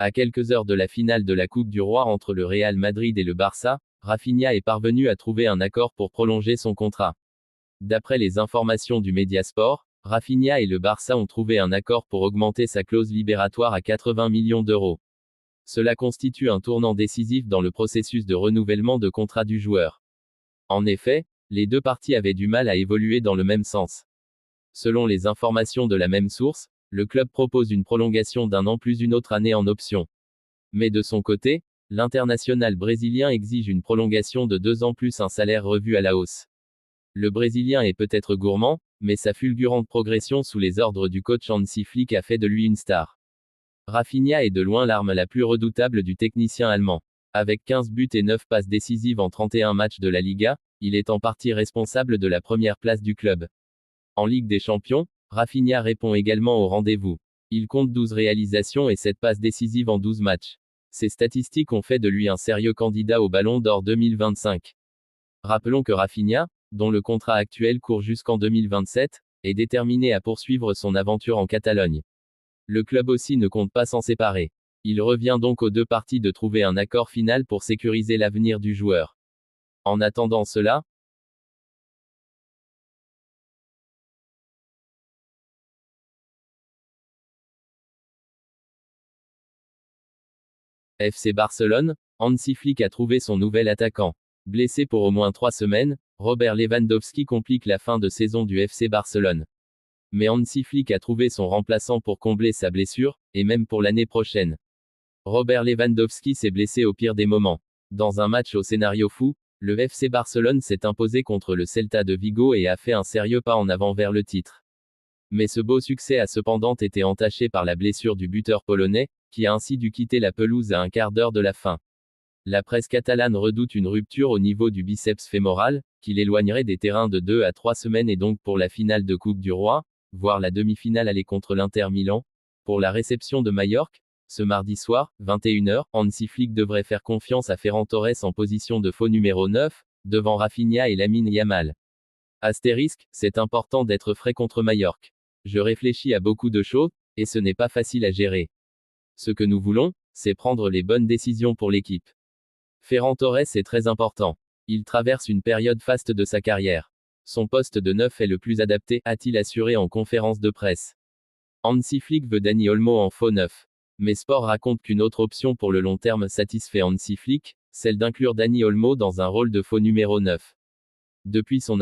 À quelques heures de la finale de la Coupe du Roi entre le Real Madrid et le Barça, Rafinha est parvenu à trouver un accord pour prolonger son contrat. D'après les informations du Mediasport, Rafinha et le Barça ont trouvé un accord pour augmenter sa clause libératoire à 80 millions d'euros. Cela constitue un tournant décisif dans le processus de renouvellement de contrat du joueur. En effet, les deux parties avaient du mal à évoluer dans le même sens. Selon les informations de la même source, le club propose une prolongation d'un an plus une autre année en option. Mais de son côté, l'international brésilien exige une prolongation de 2 ans plus un salaire revu à la hausse. Le Brésilien est peut-être gourmand, mais sa fulgurante progression sous les ordres du coach Hansi Flick a fait de lui une star. Rafinha est de loin l'arme la plus redoutable du technicien allemand. Avec 15 buts et 9 passes décisives en 31 matchs de la Liga, il est en partie responsable de la première place du club. En Ligue des Champions, Rafinha répond également au rendez-vous. Il compte 12 réalisations et 7 passes décisives en 12 matchs. Ces statistiques ont fait de lui un sérieux candidat au Ballon d'Or 2025. Rappelons que Rafinha, dont le contrat actuel court jusqu'en 2027, est déterminé à poursuivre son aventure en Catalogne. Le club aussi ne compte pas s'en séparer. Il revient donc aux deux parties de trouver un accord final pour sécuriser l'avenir du joueur. En attendant cela, FC Barcelone, Hansi Flick a trouvé son nouvel attaquant. Blessé pour au moins 3 semaines, Robert Lewandowski complique la fin de saison du FC Barcelone. Mais Hansi Flick a trouvé son remplaçant pour combler sa blessure, et même pour l'année prochaine. Robert Lewandowski s'est blessé au pire des moments. Dans un match au scénario fou, le FC Barcelone s'est imposé contre le Celta de Vigo et a fait un sérieux pas en avant vers le titre. Mais ce beau succès a cependant été entaché par la blessure du buteur polonais, qui a ainsi dû quitter la pelouse à un quart d'heure de la fin. La presse catalane redoute une rupture au niveau du biceps fémoral, qui l'éloignerait des terrains de 2 à 3 semaines et donc pour la finale de Coupe du Roi, voire la demi-finale aller contre l'Inter Milan. Pour la réception de Majorque, ce mardi soir, 21h, Hansi Flick devrait faire confiance à Ferran Torres en position de faux numéro 9, devant Rafinha et Lamine Yamal. Astérisque, c'est important d'être frais contre Majorque. Je réfléchis à beaucoup de choses, et ce n'est pas facile à gérer. Ce que nous voulons, c'est prendre les bonnes décisions pour l'équipe. Ferran Torres est très important. Il traverse une période faste de sa carrière. Son poste de 9 est le plus adapté, a-t-il assuré en conférence de presse. Hansi Flick veut Dani Olmo en faux 9. Mais Sport raconte qu'une autre option pour le long terme satisfait Hansi Flick, celle d'inclure Dani Olmo dans un rôle de faux numéro 9. Depuis son